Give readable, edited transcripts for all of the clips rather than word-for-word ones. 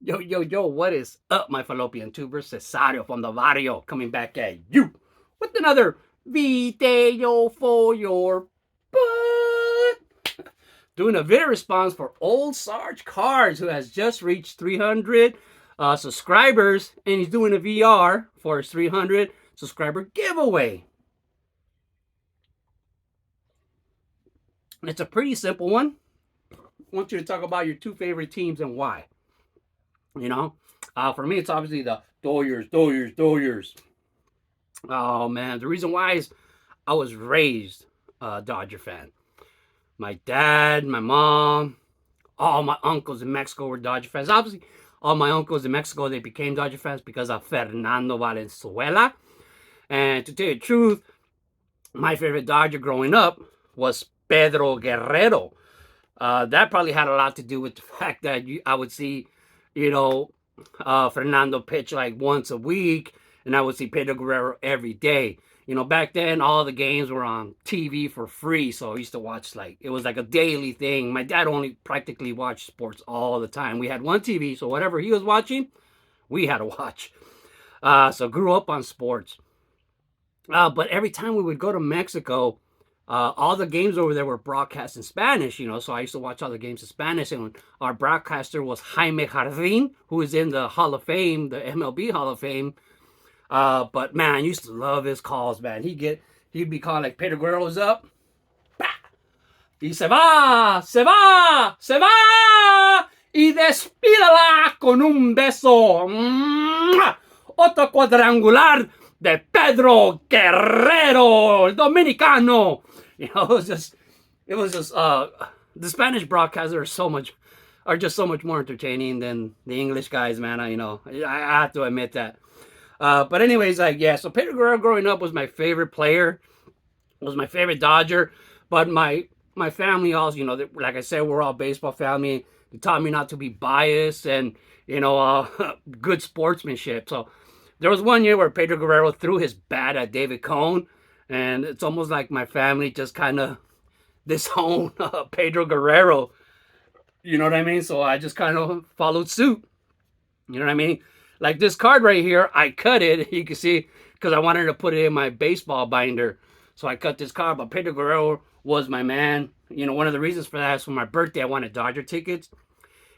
Yo, yo, yo, what is up, my fallopian tubers? Cesario from the barrio coming back at you with another video for your butt. Doing a video response for old Sarge Cards, who has just reached 300 subscribers, and he's doing a VR for his 300 subscriber giveaway. And it's a pretty simple one. I want you to talk about your two favorite teams and why. You know, for me, it's obviously the Doyers. Oh man, the reason why is I was raised a Dodger fan. My dad, my mom, all my uncles in Mexico were Dodger fans. Obviously, all my uncles in Mexico they became Dodger fans because of Fernando Valenzuela. And to tell you the truth, my favorite Dodger growing up was Pedro Guerrero. That probably had a lot to do with the fact that I would see, you know, Fernando pitch like once a week, and I would see Pedro Guerrero every day. You know, back then all the games were on TV for free, so I used to watch like it was like a daily thing. My dad only practically watched sports all the time. We had one TV, so whatever he was watching, we had to watch. So grew up on sports. But every time we would go to Mexico, all the games over there were broadcast in Spanish, you know, so I used to watch all the games in Spanish. And our broadcaster was Jaime Jardín, who is in the Hall of Fame, the MLB Hall of Fame. But man, I used to love his calls, man. He'd be calling like Pedro Guerrero's up. Bah! Y se va, se va, y despídala con un beso. Otro cuadrangular de Pedro Guerrero, el dominicano. You know, the Spanish broadcasters are just so much more entertaining than the English guys, man. I have to admit that. But anyways, like, yeah, so Pedro Guerrero growing up was my favorite player, was my favorite Dodger. But my family also, you know, like I said, we're all baseball family. They taught me not to be biased and, you know, good sportsmanship. So there was one year where Pedro Guerrero threw his bat at David Cone, and it's almost like my family just kind of disowned Pedro Guerrero. You know what I mean? So I just kind of followed suit. You know what I mean? Like this card right here, I cut it. You can see because I wanted to put it in my baseball binder. So I cut this card. But Pedro Guerrero was my man. You know, one of the reasons for that is for my birthday, I wanted Dodger tickets.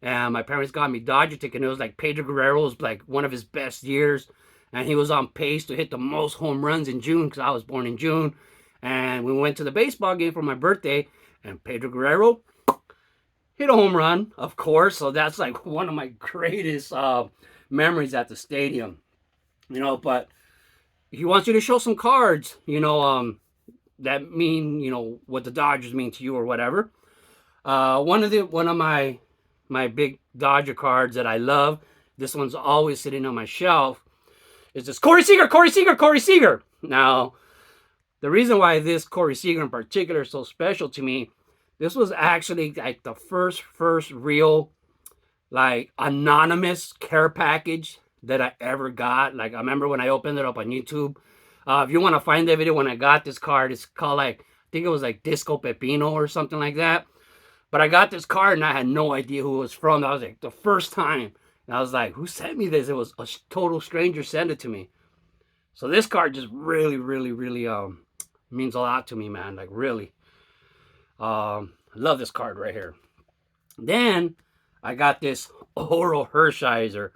And my parents got me Dodger ticket. And it was like Pedro Guerrero was like one of his best years. And he was on pace to hit the most home runs in June because I was born in June. And we went to the baseball game for my birthday. And Pedro Guerrero hit a home run, of course. So that's like one of my greatest memories at the stadium. You know, but he wants you to show some cards, you know, that mean, you know, what the Dodgers mean to you or whatever. One of my big Dodger cards that I love, this one's always sitting on my shelf, is this Corey Seager. Now, the reason why this Corey Seager in particular is so special to me, this was actually like the first real like anonymous care package that I ever got. Like I remember when I opened it up on YouTube. If you want to find the video when I got this card, it's called like I think it was like Disco Pepino or something like that. But I got this card and I had no idea who it was from. That was like the first time. And I was like, who sent me this? It was a total stranger sent it to me. So this card just really means a lot to me, man. Like really. I love this card right here. Then I got this Oro Hershiser.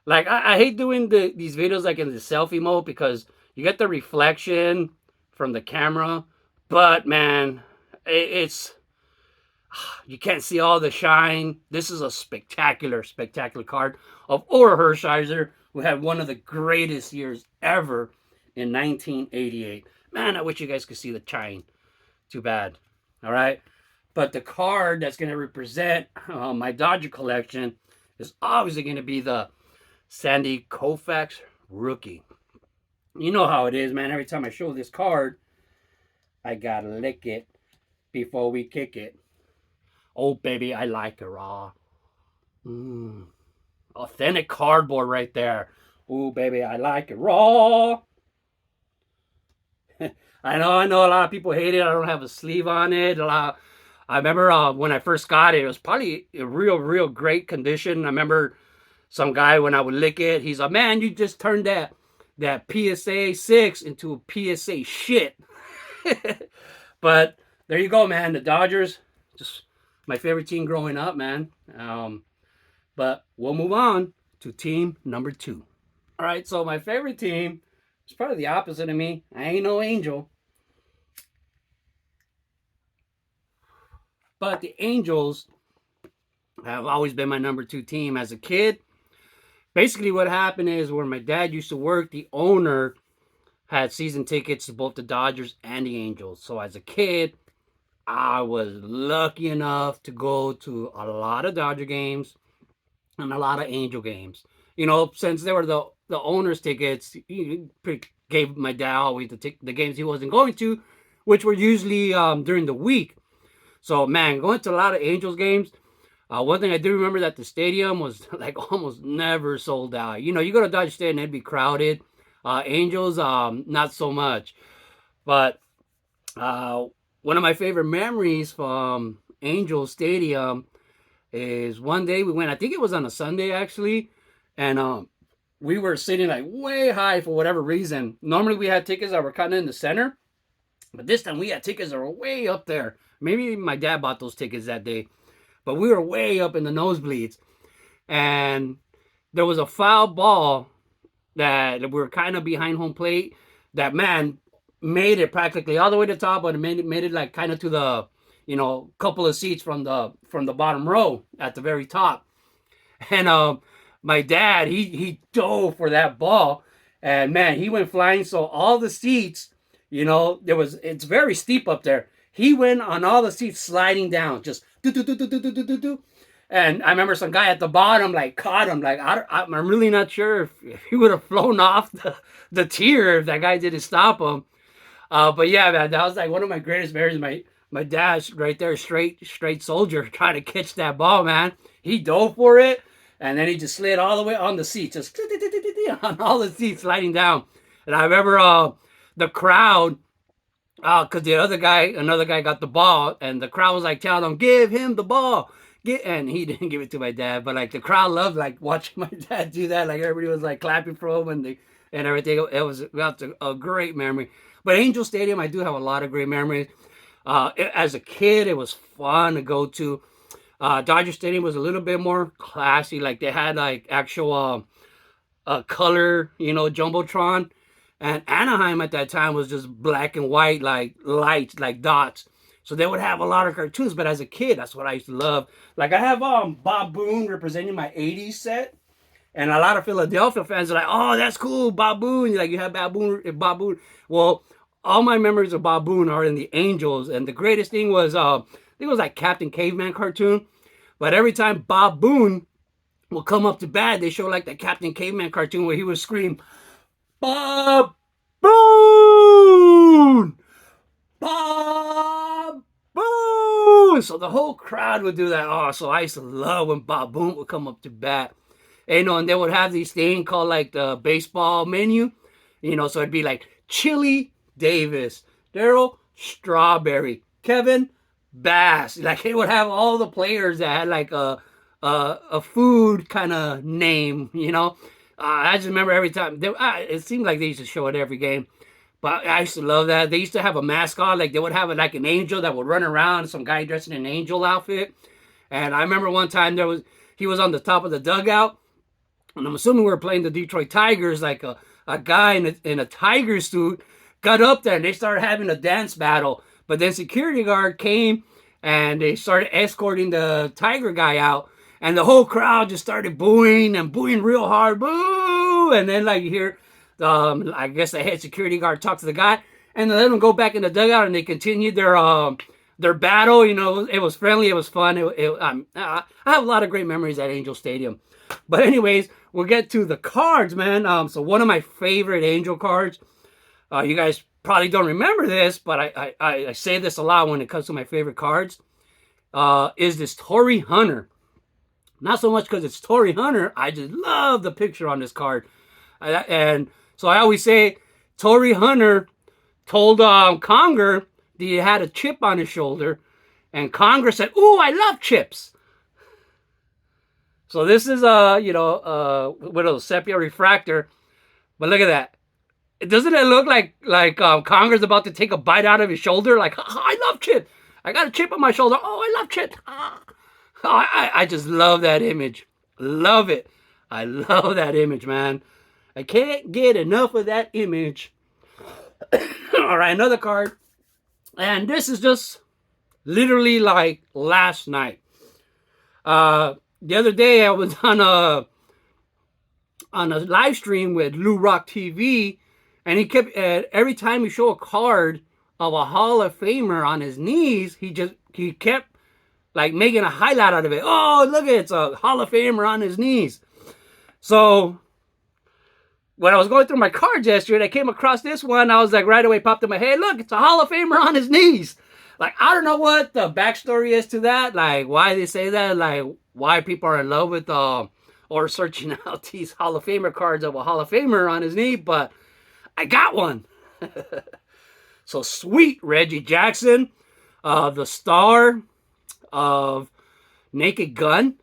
Like I hate doing these videos like in the selfie mode because you get the reflection from the camera, but man, it's you can't see all the shine. This is a spectacular card of Oro Hershiser, who had one of the greatest years ever in 1988. Man, I wish you guys could see the shine. Too bad. All right. But the card that's going to represent my Dodger collection is obviously going to be the Sandy Koufax rookie. You know how it is, man. Every time I show this card, I got to lick it before we kick it. Oh, baby, I like it raw. Authentic cardboard right there. Oh, baby, I like it raw. I know a lot of people hate it. I don't have a sleeve on it. I remember when I first got it, it was probably a real great condition. I remember some guy, when I would lick it, he's like, man, you just turned that PSA 6 into a PSA shit. But there you go, man. The Dodgers, just my favorite team growing up, man. But we'll move on to team number 2. All right, so my favorite team is probably the opposite of me. I ain't no Angel. But the Angels have always been my number 2 team. As a kid, basically what happened is where my dad used to work, the owner had season tickets to both the Dodgers and the Angels. So as a kid, I was lucky enough to go to a lot of Dodger games and a lot of Angel games. You know, since they were the owner's tickets, he gave my dad always the games he wasn't going to, which were usually during the week. So, man, going to a lot of Angels games. One thing I do remember that the stadium was like almost never sold out. You know, you go to Dodger Stadium, it'd be crowded. Angels, not so much. But one of my favorite memories from Angels Stadium is one day we went, I think it was on a Sunday actually, and we were sitting like way high for whatever reason. Normally we had tickets that were kind of in the center, but this time we had tickets that were way up there. Maybe my dad bought those tickets that day, but we were way up in the nosebleeds, and there was a foul ball that we were kind of behind home plate. That man made it practically all the way to the top, but it made it like kind of to the, you know, couple of seats from the bottom row at the very top. And my dad, he dove for that ball, and man, he went flying. So all the seats, you know, it's very steep up there. He went on all the seats sliding down, just do do do do do do do do. And I remember some guy at the bottom like caught him. Like I'm really not sure if he would have flown off the tier if that guy didn't stop him. But yeah, man, that was like one of my greatest memories. My dad's right there, straight soldier, trying to catch that ball, man. He dove for it, and then he just slid all the way on the seat, just on all the seats sliding down. And I remember the crowd, because another guy got the ball, and the crowd was like telling him, "Give him the ball." And he didn't give it to my dad, but like the crowd loved like watching my dad do that. Like everybody was like clapping for him and everything. It was a great memory. But Angel Stadium, I do have a lot of great memories. As a kid, it was fun to go to. Dodger Stadium was a little bit more classy. Like they had like actual color, you know, jumbotron. And Anaheim at that time was just black and white, like lights, like dots. So they would have a lot of cartoons. But as a kid, that's what I used to love. Like I have Bob Boone representing my 80s set. And a lot of Philadelphia fans are like, "Oh, that's cool, Bob Boone." Like you have Bob Boone. Well, all my memories of Bob Boone are in the Angels, and the greatest thing was, I think it was like Captain Caveman cartoon. But every time Bob Boone will come up to bat, they show like the Captain Caveman cartoon where he would scream, "Bob Boone, Bob Boone!" So the whole crowd would do that. Oh, so I used to love when Bob Boone would come up to bat. And, you know, and they would have these things called like the baseball menu, you know, so it'd be like Chili Davis, Darryl Strawberry, Kevin Bass. Like it would have all the players that had like a food kind of name, you know. I just remember every time it seemed like they used to show it every game, but I used to love that. They used to have a mascot, like they would have like an angel that would run around, some guy dressed in an angel outfit. And I remember one time he was on the top of the dugout. And I'm assuming we were playing the Detroit Tigers, like a guy in a tiger suit got up there and they started having a dance battle. But then security guard came and they started escorting the tiger guy out. And the whole crowd just started booing and booing real hard. Boo! And then like you hear, I guess the head security guard talk to the guy. And they let them go back in the dugout and they continued their battle. You know, it was friendly. It was fun. I have a lot of great memories at Angel Stadium. But anyways, we'll get to the cards, man. So one of my favorite Angel cards, you guys probably don't remember this, but I say this a lot when it comes to my favorite cards, is this Torii Hunter. Not so much because it's Torii Hunter, I just love the picture on this card. And so I always say Torii Hunter told Conger that he had a chip on his shoulder, and Conger said, "Ooh, I love chips." So this is you know, with a sepia refractor. But look at that. Doesn't it look like Conger's about to take a bite out of his shoulder? Like, oh, I love Chit. I got a chip on my shoulder. Oh, I love Chit. Ah. Oh, I just love that image. Love it. I love that image, man. I can't get enough of that image. All right, another card. And this is just literally like last night. The other day I was on a live stream with Lou Rock TV, and he kept every time he show a card of a Hall of Famer on his knees, he kept like making a highlight out of it. Oh, look, it's a Hall of Famer on his knees. So when I was going through my cards yesterday, I came across this one. I was like, right away popped in my head, look, it's a Hall of Famer on his knees. Like, I don't know what the backstory is to that, like why they say that, like why people are in love with or searching out these Hall of Famer cards of a Hall of Famer on his knee, but I got one. So sweet, Reggie Jackson, the star of Naked Gun.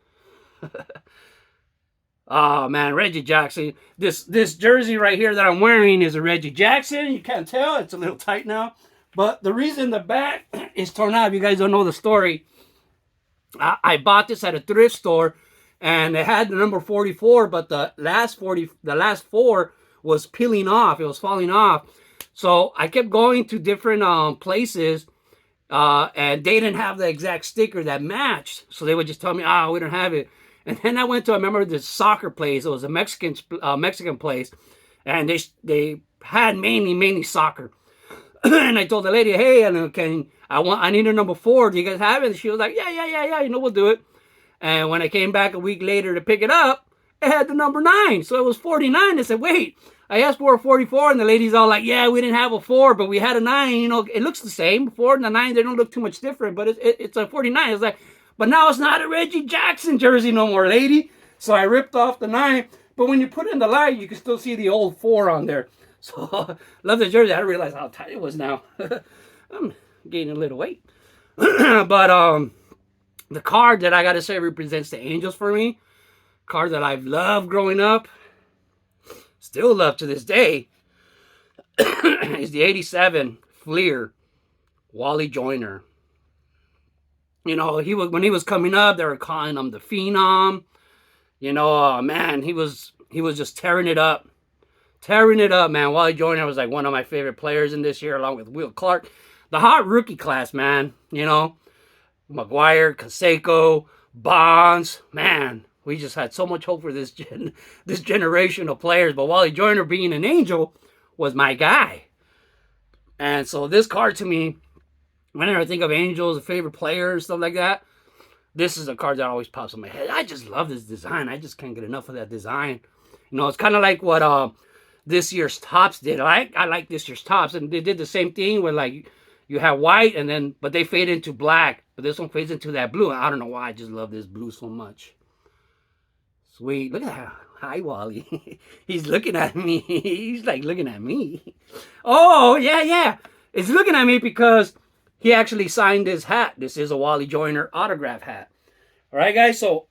Oh man, Reggie Jackson. This jersey right here that I'm wearing is a Reggie Jackson. You can't tell, it's a little tight now. But the reason the back is torn out, if you guys don't know the story, I bought this at a thrift store, and it had the number 44, but the last 4 was peeling off. It was falling off. So I kept going to different places, and they didn't have the exact sticker that matched. So they would just tell me, "Oh, we don't have it." And then I remember this soccer place. It was a Mexican place, and they had mainly soccer. And I told the lady, "Hey, I need a number 4. Do you guys have it?" And she was like, "Yeah, you know, we'll do it." And when I came back a week later to pick it up, it had the number 9. So it was 49. I said, "Wait, I asked for a 44." And the lady's all like, "Yeah, we didn't have a 4, but we had a 9. You know, it looks the same. 4 and the 9, they don't look too much different, but it's a 49. It's like, but now it's not a Reggie Jackson jersey no more, lady. So I ripped off the 9. But when you put it in the light, you can still see the old 4 on there. So, love the jersey. I didn't realize how tight it was now. I'm gaining a little weight. But, the card that I got to say represents the Angels for me. Card that I've loved growing up. Still love to this day. Is the 87 Fleer Wally Joyner. You know, when he was coming up, they were calling him the Phenom. You know, man, he was just tearing it up. Tearing it up, man. Wally Joyner was like one of my favorite players in this year, along with Will Clark. The hot rookie class, man. You know, McGuire, Canseco, Bonds. Man, we just had so much hope for this generation of players. But Wally Joyner, being an Angel, was my guy. And so this card to me, whenever I think of Angels, a favorite player, and stuff like that, this is a card that always pops in my head. I just love this design. I just can't get enough of that design. You know, it's kind of like what this year's Topps did. I like this year's Topps, and they did the same thing where like you have white, and then but they fade into black, but this one fades into that blue. I don't know why, I just love this blue so much. Sweet. Look at that. Hi, Wally. He's looking at me. He's like looking at me. Oh yeah. It's looking at me because he actually signed his hat. This is a Wally Joyner autograph hat. All right, guys. So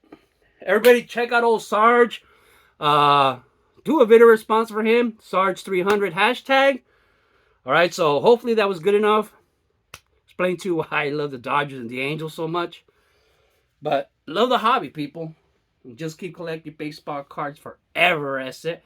everybody, check out old Sarge. Do a video response for him, Sarge300 hashtag. All right, so hopefully that was good enough. Explain to you why I love the Dodgers and the Angels so much. But love the hobby, people. And just keep collecting baseball cards forever, I said.